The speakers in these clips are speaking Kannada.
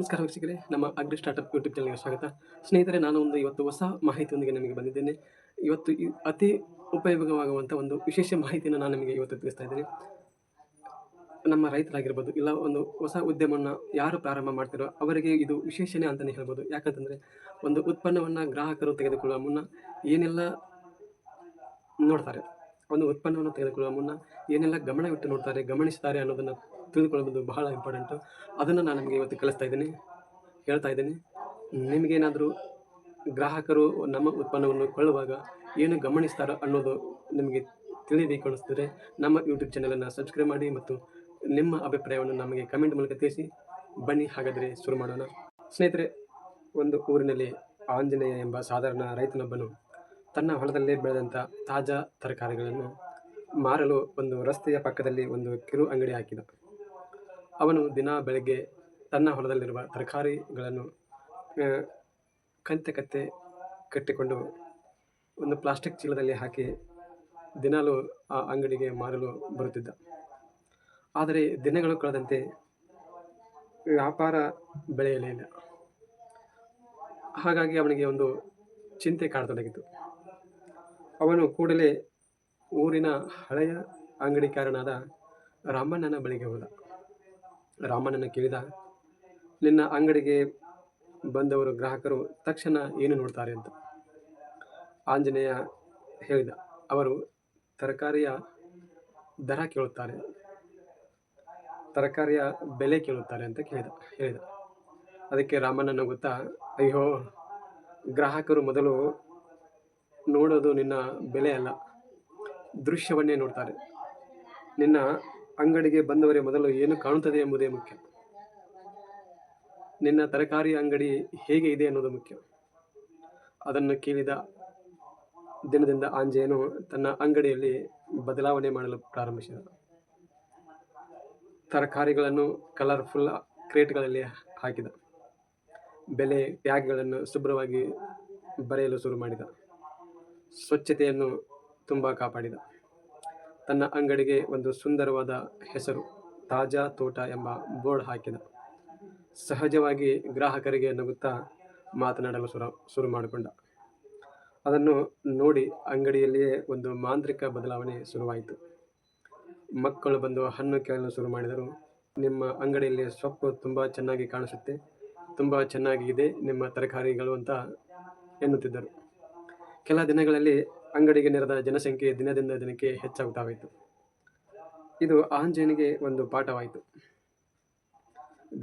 ನಮಸ್ಕಾರ ವೀಕ್ಷಕರೇ, ನಮ್ಮ ಅಗ್ರಿ ಸ್ಟಾರ್ಟಪ್ ಯೂಟ್ಯೂಬ್ ಚಾನಲ್‌ಗೆ ಸ್ವಾಗತ. ಸ್ನೇಹಿತರೆ, ನಾನು ಇವತ್ತು ಹೊಸ ಮಾಹಿತಿಯೊಂದಿಗೆ ನಿಮಗೆ ಬಂದಿದ್ದೇನೆ. ಇವತ್ತು ಅತಿ ಉಪಯೋಗವಾಗುವಂಥ ಒಂದು ವಿಶೇಷ ಮಾಹಿತಿಯನ್ನು ನಾನು ನಿಮಗೆ ಇವತ್ತು ತಿಳಿಸ್ತಾ ಇದ್ದೇನೆ. ನಮ್ಮ ರೈತರಾಗಿರ್ಬೋದು, ಇಲ್ಲ ಒಂದು ಹೊಸ ಉದ್ಯಮವನ್ನು ಯಾರು ಪ್ರಾರಂಭ ಮಾಡ್ತಾರೋ ಅವರಿಗೆ ಇದು ವಿಶೇಷನೇ ಅಂತಲೇ ಹೇಳ್ಬೋದು. ಯಾಕಂತಂದರೆ, ಒಂದು ಉತ್ಪನ್ನವನ್ನು ಗ್ರಾಹಕರು ತೆಗೆದುಕೊಳ್ಳುವ ಮುನ್ನ ಏನೆಲ್ಲ ನೋಡ್ತಾರೆ, ಒಂದು ಉತ್ಪನ್ನವನ್ನು ತೆಗೆದುಕೊಳ್ಳುವ ಮುನ್ನ ಏನೆಲ್ಲ ಗಮನವಿಟ್ಟು ನೋಡ್ತಾರೆ, ಗಮನಿಸ್ತಾರೆ ಅನ್ನೋದನ್ನು ತಿಳಿದುಕೊಳ್ಳುವುದು ಬಹಳ ಇಂಪಾರ್ಟೆಂಟು. ಅದನ್ನು ನಾನು ನಿಮಗೆ ಇವತ್ತು ಹೇಳ್ತಾ ಇದ್ದೀನಿ. ನಿಮಗೇನಾದರೂ ಗ್ರಾಹಕರು ನಮ್ಮ ಉತ್ಪನ್ನವನ್ನು ಕೊಳ್ಳುವಾಗ ಏನು ಗಮನಿಸ್ತಾರೋ ಅನ್ನೋದು ನಿಮಗೆ ತಿಳಿಬೇಕು ಅನ್ನಿಸಿದರೆ ನಮ್ಮ ಯೂಟ್ಯೂಬ್ ಚಾನಲನ್ನು ಸಬ್ಸ್ಕ್ರೈಬ್ ಮಾಡಿ ಮತ್ತು ನಿಮ್ಮ ಅಭಿಪ್ರಾಯವನ್ನು ನಮಗೆ ಕಮೆಂಟ್ ಮೂಲಕ ತಿಳಿಸಿ. ಬನ್ನಿ, ಹಾಗಾದರೆ ಶುರು ಮಾಡೋಣ. ಸ್ನೇಹಿತರೆ, ಒಂದು ಊರಿನಲ್ಲಿ ಆಂಜನೇಯ ಎಂಬ ಸಾಧಾರಣ ರೈತನೊಬ್ಬನು ತನ್ನ ಹೊಲದಲ್ಲೇ ಬೆಳೆದಂಥ ತಾಜಾ ತರಕಾರಿಗಳನ್ನು ಮಾರಲು ಒಂದು ರಸ್ತೆಯ ಪಕ್ಕದಲ್ಲಿ ಒಂದು ಕಿರು ಅಂಗಡಿ ಹಾಕಿದ. ಅವನು ದಿನ ಬೆಳಗ್ಗೆ ತನ್ನ ಹೊಲದಲ್ಲಿರುವ ತರಕಾರಿಗಳನ್ನು ಕತ್ತೆ ಕಟ್ಟಿಕೊಂಡು ಒಂದು ಪ್ಲಾಸ್ಟಿಕ್ ಚೀಲದಲ್ಲಿ ಹಾಕಿ ದಿನಾಲೂ ಆ ಅಂಗಡಿಗೆ ಮಾರಲು ಬರುತ್ತಿದ್ದ. ಆದರೆ ದಿನಗಳು ಕಳೆದಂತೆ ವ್ಯಾಪಾರ ಬೆಳೆಯಲಿಲ್ಲ. ಹಾಗಾಗಿ ಅವನಿಗೆ ಒಂದು ಚಿಂತೆ ಕಾಡತೊಡಗಿತು. ಅವನು ಕೂಡಲೇ ಊರಿನ ಹಳೆಯ ಅಂಗಡಿಕಾರನಾದ ರಾಮಣ್ಣನ ಬಳಿಗೆ ಹೋದ. ರಾಮಣ್ಣನ ಕೇಳಿದ, ನಿನ್ನ ಅಂಗಡಿಗೆ ಬಂದವರು ಗ್ರಾಹಕರು ತಕ್ಷಣ ಏನು ನೋಡ್ತಾರೆ ಅಂತ. ಆಂಜನೇಯ ಹೇಳಿದ, ಅವರು ತರಕಾರಿಯ ದರ ಕೇಳುತ್ತಾರೆ, ತರಕಾರಿಯ ಬೆಲೆ ಕೇಳುತ್ತಾರೆ ಅಂತ ಹೇಳಿದ. ಅದಕ್ಕೆ ರಾಮಣ್ಣನ ಗೊತ್ತಾ, ಅಯ್ಯೋ, ಗ್ರಾಹಕರು ಮೊದಲು ನೋಡೋದು ನಿನ್ನ ಬೆಲೆ ಅಲ್ಲ, ದೃಶ್ಯವನ್ನೇ ನೋಡ್ತಾರೆ. ನಿನ್ನ ಅಂಗಡಿಗೆ ಬಂದವರೇ ಮೊದಲು ಏನು ಕಾಣುತ್ತದೆ ಎಂಬುದೇ ಮುಖ್ಯ. ನಿನ್ನ ತರಕಾರಿ ಅಂಗಡಿ ಹೇಗೆ ಇದೆ ಅನ್ನೋದು ಮುಖ್ಯ. ಅದನ್ನು ಕೇಳಿದ ದಿನದಿಂದ ಆಂಜನೇಯನು ತನ್ನ ಅಂಗಡಿಯಲ್ಲಿ ಬದಲಾವಣೆ ಮಾಡಲು ಪ್ರಾರಂಭಿಸಿದ. ತರಕಾರಿಗಳನ್ನು ಕಲರ್ಫುಲ್ ಕ್ರೇಟ್ಗಳಲ್ಲಿ ಹಾಕಿದ. ಬೆಲೆ ಟ್ಯಾಗ್ಗಳನ್ನು ಶುಭ್ರವಾಗಿ ಬರೆಯಲು ಶುರು ಮಾಡಿದ. ಸ್ವಚ್ಛತೆಯನ್ನು ತುಂಬ ಕಾಪಾಡಿದ. ತನ್ನ ಅಂಗಡಿಗೆ ಒಂದು ಸುಂದರವಾದ ಹೆಸರು, ತಾಜಾ ತೋಟ ಎಂಬ ಬೋರ್ಡ್ ಹಾಕಿದ. ಸಹಜವಾಗಿ ಗ್ರಾಹಕರಿಗೆ ನಗುತ್ತಾ ಮಾತನಾಡಲು ಶುರು ಮಾಡಿಕೊಂಡ. ಅದನ್ನು ನೋಡಿ ಅಂಗಡಿಯಲ್ಲಿಯೇ ಒಂದು ಮಾಂತ್ರಿಕ ಬದಲಾವಣೆ ಶುರುವಾಯಿತು. ಮಕ್ಕಳು ಬಂದು ಹಣ್ಣು ಕೇಳಲು ಶುರು ಮಾಡಿದರು. ನಿಮ್ಮ ಅಂಗಡಿಯಲ್ಲಿ ಸೊಪ್ಪು ತುಂಬ ಚೆನ್ನಾಗಿ ಕಾಣಿಸುತ್ತೆ, ತುಂಬ ಚೆನ್ನಾಗಿದೆ ನಿಮ್ಮ ತರಕಾರಿಗಳು ಅಂತ ಎನ್ನುತ್ತಿದ್ದರು. ಕೆಲ ದಿನಗಳಲ್ಲಿ ಅಂಗಡಿಗೆ ನೆರೆದ ಜನಸಂಖ್ಯೆ ದಿನದಿಂದ ದಿನಕ್ಕೆ ಹೆಚ್ಚಾಗುತ್ತಾ ಹೋಯಿತು. ಇದು ಆಂಜನೇಯನಿಗೆ ಒಂದು ಪಾಠವಾಯಿತು.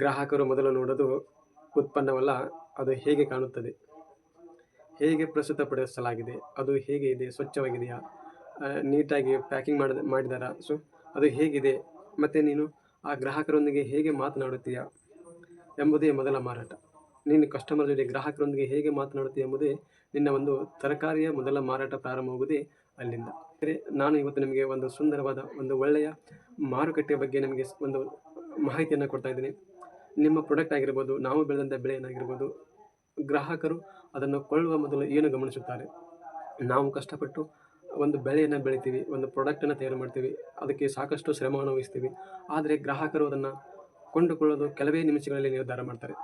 ಗ್ರಾಹಕರು ಮೊದಲು ನೋಡೋದು ಉತ್ಪನ್ನವಲ್ಲ, ಅದು ಹೇಗೆ ಕಾಣುತ್ತದೆ, ಹೇಗೆ ಪ್ರಸ್ತುತಪಡಿಸಲಾಗಿದೆ, ಅದು ಹೇಗೆ ಇದೆ, ಸ್ವಚ್ಛವಾಗಿದೆಯಾ, ನೀಟಾಗಿ ಪ್ಯಾಕಿಂಗ್ ಮಾಡಿದಾರಾ, ಸೊ ಅದು ಹೇಗಿದೆ, ಮತ್ತು ನೀನು ಆ ಗ್ರಾಹಕರೊಂದಿಗೆ ಹೇಗೆ ಮಾತನಾಡುತ್ತೀಯಾ ಎಂಬುದೇ ಮೊದಲ ಮಾರಾಟ. ನೀನು ಕಸ್ಟಮರ್ ಜೊತೆ ಗ್ರಾಹಕರೊಂದಿಗೆ ಹೇಗೆ ಮಾತನಾಡುತ್ತೀಯ ಎಂಬುದೇ ನಿನ್ನ ಒಂದು ತರಕಾರಿಯ ಮೊದಲ ಮಾರಾಟ ಪ್ರಾರಂಭವಾಗುವುದೇ ಅಲ್ಲಿಂದ. ನಾನು ಇವತ್ತು ನಿಮಗೆ ಒಂದು ಸುಂದರವಾದ ಒಂದು ಒಳ್ಳೆಯ ಮಾರುಕಟ್ಟೆಯ ಬಗ್ಗೆ ನಿಮಗೆ ಒಂದು ಮಾಹಿತಿಯನ್ನು ಕೊಡ್ತಾ ಇದ್ದೀನಿ. ನಿಮ್ಮ ಪ್ರಾಡಕ್ಟ್ ಆಗಿರ್ಬೋದು, ನಾವು ಬೆಳೆದಂಥ ಬೆಳೆಯನ್ನಾಗಿರ್ಬೋದು, ಗ್ರಾಹಕರು ಅದನ್ನು ಕೊಳ್ಳುವ ಮೊದಲು ಏನು ಗಮನಿಸುತ್ತಾರೆ. ನಾವು ಕಷ್ಟಪಟ್ಟು ಒಂದು ಬೆಳೆಯನ್ನು ಬೆಳಿತೀವಿ, ಒಂದು ಪ್ರಾಡಕ್ಟನ್ನು ತಯಾರು ಮಾಡ್ತೀವಿ, ಅದಕ್ಕೆ ಸಾಕಷ್ಟು ಶ್ರಮವನ್ನು ವಹಿಸ್ತೀವಿ. ಆದರೆ ಗ್ರಾಹಕರು ಅದನ್ನು ಕೊಂಡುಕೊಳ್ಳೋದು ಕೆಲವೇ ನಿಮಿಷಗಳಲ್ಲಿ ನಿರ್ಧಾರ ಮಾಡ್ತಾರೆ.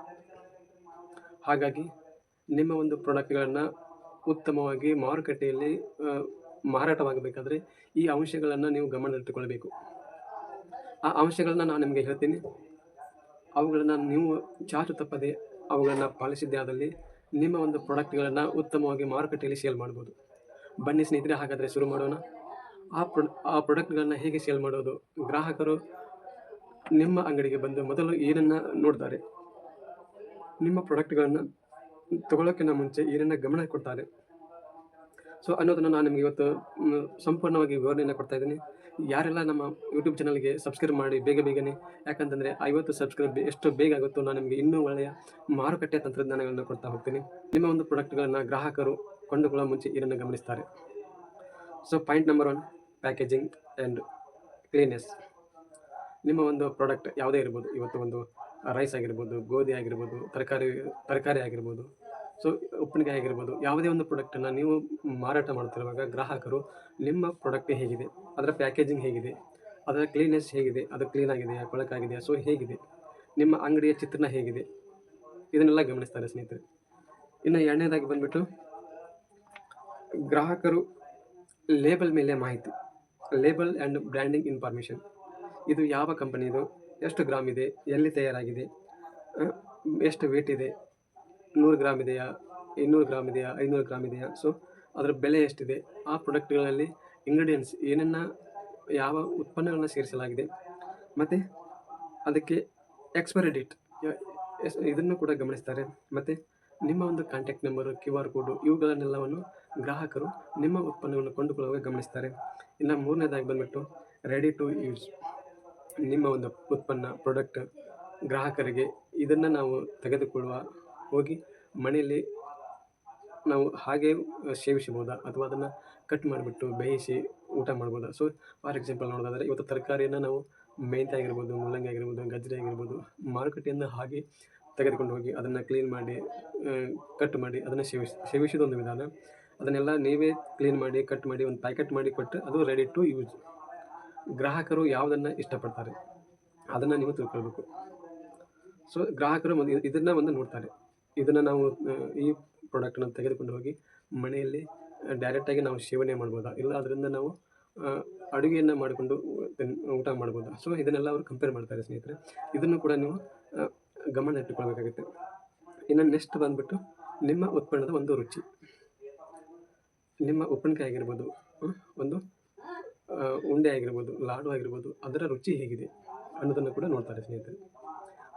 ಹಾಗಾಗಿ ನಿಮ್ಮ ಒಂದು ಪ್ರಾಡಕ್ಟ್ಗಳನ್ನು ಉತ್ತಮವಾಗಿ ಮಾರುಕಟ್ಟೆಯಲ್ಲಿ ಮಾರಾಟವಾಗಬೇಕಾದ್ರೆ ಈ ಅಂಶಗಳನ್ನು ನೀವು ಗಮನದಲ್ಲಿಟ್ಟುಕೊಳ್ಬೇಕು. ಆ ಅಂಶಗಳನ್ನು ನಾನು ನಿಮಗೆ ಹೇಳ್ತೀನಿ. ಅವುಗಳನ್ನು ನೀವು ಚಾಚು ತಪ್ಪದೆ ಅವುಗಳನ್ನು ಪಾಲಿಸಿದ್ದೇ ಆದಲ್ಲಿ ನಿಮ್ಮ ಒಂದು ಪ್ರಾಡಕ್ಟ್ಗಳನ್ನು ಉತ್ತಮವಾಗಿ ಮಾರುಕಟ್ಟೆಯಲ್ಲಿ ಸೇಲ್ ಮಾಡ್ಬೋದು. ಬನ್ನಿ ಸ್ನೇಹಿತರೆ, ಹಾಗಾದರೆ ಶುರು ಮಾಡೋಣ. ಆ ಪ್ರಾಡಕ್ಟ್ಗಳನ್ನು ಹೇಗೆ ಸೇಲ್ ಮಾಡೋದು, ಗ್ರಾಹಕರು ನಿಮ್ಮ ಅಂಗಡಿಗೆ ಬಂದು ಮೊದಲು ಏನನ್ನು ನೋಡ್ತಾರೆ, ನಿಮ್ಮ ಪ್ರಾಡಕ್ಟ್ಗಳನ್ನು ತಗೊಳ್ಳೋಕ್ಕಿಂತ ಮುಂಚೆ ಏನನ್ನ ಗಮನ ಕೊಡ್ತಾರೆ, ಸೊ ಅನ್ನೋದನ್ನು ನಾನು ನಿಮಗೆ ಇವತ್ತು ಸಂಪೂರ್ಣವಾಗಿ ವಿವರಣೆಯನ್ನು ಕೊಡ್ತಾ ಇದ್ದೀನಿ. ಯಾರೆಲ್ಲ ನಮ್ಮ ಯೂಟ್ಯೂಬ್ ಚಾನಲ್ಗೆ ಸಬ್ಸ್ಕ್ರೈಬ್ ಮಾಡಿ ಬೇಗನೆ, ಯಾಕಂತಂದರೆ 50 ಸಬ್ಸ್ಕ್ರೈಬ್ ಎಷ್ಟು ಬೇಗ ಆಗುತ್ತೋ ನಾನು ನಿಮಗೆ ಇನ್ನೂ ಒಳ್ಳೆಯ ಮಾರುಕಟ್ಟೆ ತಂತ್ರಜ್ಞಾನಗಳನ್ನು ಕೊಡ್ತಾ ಹೋಗ್ತೀನಿ. ನಿಮ್ಮ ಒಂದು ಪ್ರಾಡಕ್ಟ್ಗಳನ್ನು ಗ್ರಾಹಕರು ಕೊಂಡುಕೊಳ್ಳೋ ಮುಂಚೆ ಏನನ್ನು ಗಮನಿಸ್ತಾರೆ. So point number 1, packaging and cleanness. ನಿಮ್ಮ ಒಂದು ಪ್ರಾಡಕ್ಟ್ ಯಾವುದೇ ಇರ್ಬೋದು, ಇವತ್ತು ಒಂದು ರೈಸ್ ಆಗಿರ್ಬೋದು, ಗೋಧಿ ಆಗಿರ್ಬೋದು, ತರಕಾರಿ ಆಗಿರ್ಬೋದು, ಸೊ ಉಪ್ಪಿನಕಾಯಿ ಆಗಿರ್ಬೋದು, ಯಾವುದೇ ಒಂದು ಪ್ರಾಡಕ್ಟನ್ನು ನೀವು ಮಾರಾಟ ಮಾಡ್ತಿರುವಾಗ ಗ್ರಾಹಕರು ನಿಮ್ಮ ಪ್ರಾಡಕ್ಟ್ ಹೇಗಿದೆ, ಅದರ ಪ್ಯಾಕೇಜಿಂಗ್ ಹೇಗಿದೆ, ಅದರ ಕ್ಲೀನೆಸ್ ಹೇಗಿದೆ, ಅದು ಕ್ಲೀನಾಗಿದೆಯಾ, ಕೊಳಕಾಗಿದೆಯಾ, ಸೊ ಹೇಗಿದೆ, ನಿಮ್ಮ ಅಂಗಡಿಯ ಚಿತ್ರಣ ಹೇಗಿದೆ, ಇದನ್ನೆಲ್ಲ ಗಮನಿಸ್ತಾರೆ ಸ್ನೇಹಿತರೆ. ಇನ್ನು ಎರಡನೇದಾಗಿ ಬಂದ್ಬಿಟ್ಟು ಗ್ರಾಹಕರು ಲೇಬಲ್ ಮೇಲೆ ಮಾಹಿತಿ, ಲೇಬಲ್ ಆ್ಯಂಡ್ ಬ್ರ್ಯಾಂಡಿಂಗ್ ಇನ್ಫಾರ್ಮೇಷನ್. ಇದು ಯಾವ ಕಂಪನಿದು, ಎಷ್ಟು ಗ್ರಾಮ್ ಇದೆ, ಎಲ್ಲಿ ತಯಾರಾಗಿದೆ, ಆ, ಎಷ್ಟು ವೇಟ್ ಇದೆ, 100 ಗ್ರಾಮ್ ಇದೆಯಾ, 200 ಗ್ರಾಮ್ ಇದೆಯಾ, 500 ಗ್ರಾಮ್ ಇದೆಯಾ, ಸೊ ಅದರ ಬೆಲೆ ಎಷ್ಟಿದೆ, ಆ ಪ್ರಾಡಕ್ಟ್ಗಳಲ್ಲಿ ಇಂಗ್ರೀಡಿಯೆಂಟ್ಸ್ ಏನನ್ನ, ಯಾವ ಉತ್ಪನ್ನಗಳನ್ನ ಸೇರಿಸಲಾಗಿದೆ, ಮತ್ತು ಅದಕ್ಕೆ ಎಕ್ಸ್ಪೈರಿ ಡೇಟ್ ಇದನ್ನು ಕೂಡ ಗಮನಿಸ್ತಾರೆ. ಮತ್ತು ನಿಮ್ಮ ಒಂದು ಕಾಂಟ್ಯಾಕ್ಟ್ ನಂಬರು, QR ಕೋಡು, ಇವುಗಳನ್ನೆಲ್ಲವನ್ನು ಗ್ರಾಹಕರು ನಿಮ್ಮ ಉತ್ಪನ್ನವನ್ನು ಕೊಂಡುಕೊಳ್ಳುವಾಗ ಗಮನಿಸ್ತಾರೆ. ಇನ್ನು ಮೂರನೇದಾಗಿ ಬಂದ್ಬಿಟ್ಟು ರೆಡಿ ಟು ಯೂಸ್. ನಿಮ್ಮ ಒಂದು ಉತ್ಪನ್ನ, ಪ್ರಾಡಕ್ಟ್ ಗ್ರಾಹಕರಿಗೆ ಇದನ್ನು ನಾವು ತೆಗೆದುಕೊಳ್ಳುವ ಹೋಗಿ ಮನೆಯಲ್ಲಿ ನಾವು ಹಾಗೆ ಸೇವಿಸಬಹುದಾ, ಅಥವಾ ಅದನ್ನು ಕಟ್ ಮಾಡಿಬಿಟ್ಟು ಬೇಯಿಸಿ ಊಟ ಮಾಡ್ಬೋದಾ. ಸೊ ಫಾರ್ ಎಕ್ಸಾಂಪಲ್ ನೋಡೋದಾದರೆ, ಇವತ್ತು ತರಕಾರಿಯನ್ನು ನಾವು ಮೆಂತ್ಯ ಆಗಿರ್ಬೋದು, ಮುಲ್ಲಂಗಿ ಆಗಿರ್ಬೋದು, ಗಜ್ಜರಿ ಆಗಿರ್ಬೋದು, ಮಾರುಕಟ್ಟೆಯಿಂದ ಹಾಗೆ ತೆಗೆದುಕೊಂಡು ಹೋಗಿ ಅದನ್ನು ಕ್ಲೀನ್ ಮಾಡಿ ಕಟ್ ಮಾಡಿ ಅದನ್ನು ಸೇವಿಸೋದೊಂದು ವಿಧಾನ. ಅದನ್ನೆಲ್ಲ ನೀವೇ ಕ್ಲೀನ್ ಮಾಡಿ ಕಟ್ ಮಾಡಿ ಒಂದು ಪ್ಯಾಕೆಟ್ ಮಾಡಿ ಕೊಟ್ಟರೆ ಅದು ರೆಡಿ ಟು ಯೂಸ್. ಗ್ರಾಹಕರು ಯಾವುದನ್ನು ಇಷ್ಟಪಡ್ತಾರೆ ಅದನ್ನು ನೀವು ತಿಳ್ಕೊಳ್ಬೇಕು. ಸೊ ಗ್ರಾಹಕರು ಇದನ್ನು ಒಂದು ನೋಡ್ತಾರೆ. ಇದನ್ನು ನಾವು ಈ ಪ್ರಾಡಕ್ಟನ್ನು ತೆಗೆದುಕೊಂಡು ಹೋಗಿ ಮನೆಯಲ್ಲಿ ಡೈರೆಕ್ಟಾಗಿ ನಾವು ಸೇವನೆ ಮಾಡ್ಬೋದಾ, ಇಲ್ಲ ಅದರಿಂದ ನಾವು ಅಡುಗೆಯನ್ನು ಮಾಡಿಕೊಂಡು ಊಟ ಮಾಡ್ಬೋದಾ. ಸೊ ಇದನ್ನೆಲ್ಲ ಅವರು ಕಂಪೇರ್ ಮಾಡ್ತಾರೆ ಸ್ನೇಹಿತರೆ. ಇದನ್ನು ಕೂಡ ನೀವು ಗಮನ ಇಟ್ಟುಕೊಳ್ಬೇಕಾಗುತ್ತೆ. ಇನ್ನು ನೆಕ್ಸ್ಟ್ ಬಂದ್ಬಿಟ್ಟು ನಿಮ್ಮ ಉತ್ಪನ್ನದ ಒಂದು ರುಚಿ. ನಿಮ್ಮ ಉಪ್ಪಿನಕಾಯಿ ಆಗಿರ್ಬೋದು, ಒಂದು ಉಂಡೆ ಆಗಿರ್ಬೋದು, ಲಾಡು ಆಗಿರ್ಬೋದು, ಅದರ ರುಚಿ ಹೇಗಿದೆ ಅನ್ನೋದನ್ನು ಕೂಡ ನೋಡ್ತಾರೆ ಸ್ನೇಹಿತರೆ.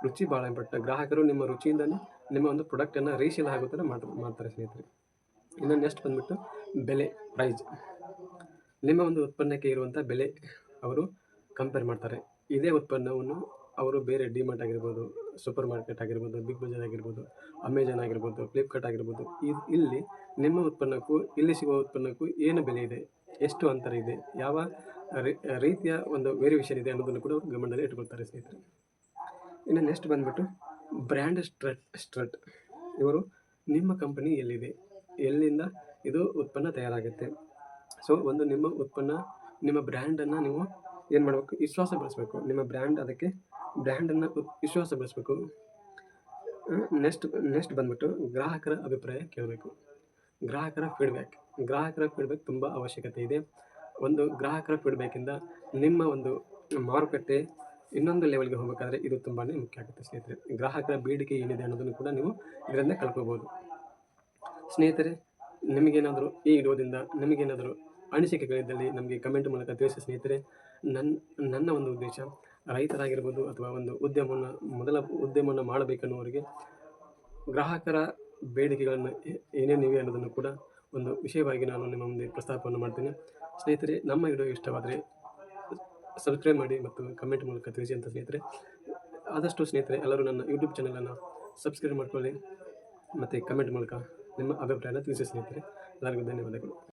ರುಚಿ ಭಾಳ ಇಂಪಾರ್ಟೆಂಟ್. ಗ್ರಾಹಕರು ನಿಮ್ಮ ರುಚಿಯಿಂದಲೇ ನಿಮ್ಮ ಒಂದು ಪ್ರಾಡಕ್ಟನ್ನು ರೀಸೇಲ್ ಆಗೋ ಥರ ಮಾಡ್ತಾರೆ ಸ್ನೇಹಿತರೆ. ಇನ್ನು ನೆಕ್ಸ್ಟ್ ಬಂದ್ಬಿಟ್ಟು ಬೆಲೆ, ಪ್ರೈಸ್. ನಿಮ್ಮ ಒಂದು ಉತ್ಪನ್ನಕ್ಕೆ ಇರುವಂಥ ಬೆಲೆ ಅವರು ಕಂಪೇರ್ ಮಾಡ್ತಾರೆ. ಇದೇ ಉತ್ಪನ್ನವನ್ನು ಅವರು ಬೇರೆ ಡಿಮಾರ್ಟ್ ಆಗಿರ್ಬೋದು, ಸೂಪರ್ ಮಾರ್ಕೆಟ್ ಆಗಿರ್ಬೋದು, ಬಿಗ್ ಬಜಾರ್ ಆಗಿರ್ಬೋದು, ಅಮೆಜಾನ್ ಆಗಿರ್ಬೋದು, ಫ್ಲಿಪ್ಕಾರ್ಟ್ ಆಗಿರ್ಬೋದು, ಇಲ್ಲಿ ನಿಮ್ಮ ಉತ್ಪನ್ನಕ್ಕೂ ಇಲ್ಲಿ ಸಿಗುವ ಉತ್ಪನ್ನಕ್ಕೂ ಏನು ಬೆಲೆ ಇದೆ, ಎಷ್ಟು ಅಂತರ ಇದೆ, ಯಾವ ರೀತಿಯ ಒಂದು ವೇರಿಯೇಷನ್ ಇದೆ ಅನ್ನೋದನ್ನು ಕೂಡ ಗಮನದಲ್ಲಿ ಇಟ್ಕೊಳ್ತಾರೆ ಸ್ನೇಹಿತರೆ. ಇನ್ನು ನೆಕ್ಸ್ಟ್ ಬಂದ್ಬಿಟ್ಟು ಬ್ರ್ಯಾಂಡ್ ಸ್ಟ್ರಟ್. ಇವರು ನಿಮ್ಮ ಕಂಪನಿ ಎಲ್ಲಿದೆ, ಎಲ್ಲಿಂದ ಇದು ಉತ್ಪನ್ನ ತಯಾರಾಗುತ್ತೆ. ಸೊ ಒಂದು ನಿಮ್ಮ ಉತ್ಪನ್ನ, ನಿಮ್ಮ ಬ್ರ್ಯಾಂಡನ್ನು ನೀವು ಏನು ಮಾಡಬೇಕು, ವಿಶ್ವಾಸ ಬೆಳೆಸಬೇಕು. ನಿಮ್ಮ ಬ್ರ್ಯಾಂಡ್, ಅದಕ್ಕೆ ಬ್ರ್ಯಾಂಡನ್ನು ವಿಶ್ವಾಸ ಬೆಳೆಸಬೇಕು. ನೆಕ್ಸ್ಟ್ ಬಂದ್ಬಿಟ್ಟು ಗ್ರಾಹಕರ ಅಭಿಪ್ರಾಯ ಕೇಳಬೇಕು. ಗ್ರಾಹಕರ ಫೀಡ್ಬ್ಯಾಕ್ ತುಂಬ ಅವಶ್ಯಕತೆ ಇದೆ. ಒಂದು ಗ್ರಾಹಕರ ಫೀಡ್ಬ್ಯಾಕಿಂದ ನಿಮ್ಮ ಒಂದು ಮಾರುಕಟ್ಟೆ ಇನ್ನೊಂದು ಲೆವೆಲ್ಗೆ ಹೋಗಬೇಕಾದ್ರೆ ಇದು ತುಂಬಾ ಮುಖ್ಯ ಆಗುತ್ತೆ ಸ್ನೇಹಿತರೆ. ಗ್ರಾಹಕರ ಬೇಡಿಕೆ ಏನಿದೆ ಅನ್ನೋದನ್ನು ಕೂಡ ನೀವು ಇದರಿಂದ ಕಲ್ತ್ಕೋಬೋದು ಸ್ನೇಹಿತರೆ. ನಿಮಗೇನಾದರೂ ಈ ವಿಡಿಯೋದಿಂದ ನಿಮಗೇನಾದರೂ ಅನಿಸಿಕೆಗಳಿದ್ದಲ್ಲಿ ನಮಗೆ ಕಮೆಂಟ್ ಮೂಲಕ ತಿಳಿಸಿ ಸ್ನೇಹಿತರೆ. ನನ್ನ ಒಂದು ಉದ್ದೇಶ ರೈತರಾಗಿರ್ಬೋದು ಅಥವಾ ಒಂದು ಮೊದಲ ಉದ್ಯಮವನ್ನು ಮಾಡಬೇಕನ್ನುವರಿಗೆ ಗ್ರಾಹಕರ ಬೇಡಿಕೆಗಳನ್ನು ಏನೇನಿವೆ ಅನ್ನೋದನ್ನು ಕೂಡ ಒಂದು ವಿಷಯವಾಗಿ ನಾನು ನಿಮ್ಮ ಮುಂದೆ ಪ್ರಸ್ತಾಪವನ್ನು ಮಾಡ್ತೀನಿ ಸ್ನೇಹಿತರೆ. ನಮ್ಮ ವಿಡಿಯೋ ಇಷ್ಟವಾದರೆ ಸಬ್ಸ್ಕ್ರೈಬ್ ಮಾಡಿ ಮತ್ತು ಕಮೆಂಟ್ ಮೂಲಕ ತಿಳಿಸಿ ಅಂತ ಸ್ನೇಹಿತರೆ. ಆದಷ್ಟು ಸ್ನೇಹಿತರೆ ಎಲ್ಲರೂ ನನ್ನ ಯೂಟ್ಯೂಬ್ ಚಾನಲನ್ನು ಸಬ್ಸ್ಕ್ರೈಬ್ ಮಾಡ್ಕೊಳ್ಳಿ ಮತ್ತು ಕಮೆಂಟ್ ಮೂಲಕ ನಿಮ್ಮ ಅಭಿಪ್ರಾಯನ ತಿಳಿಸಿ ಸ್ನೇಹಿತರೆ. ಎಲ್ಲರಿಗೂ ಧನ್ಯವಾದಗಳು.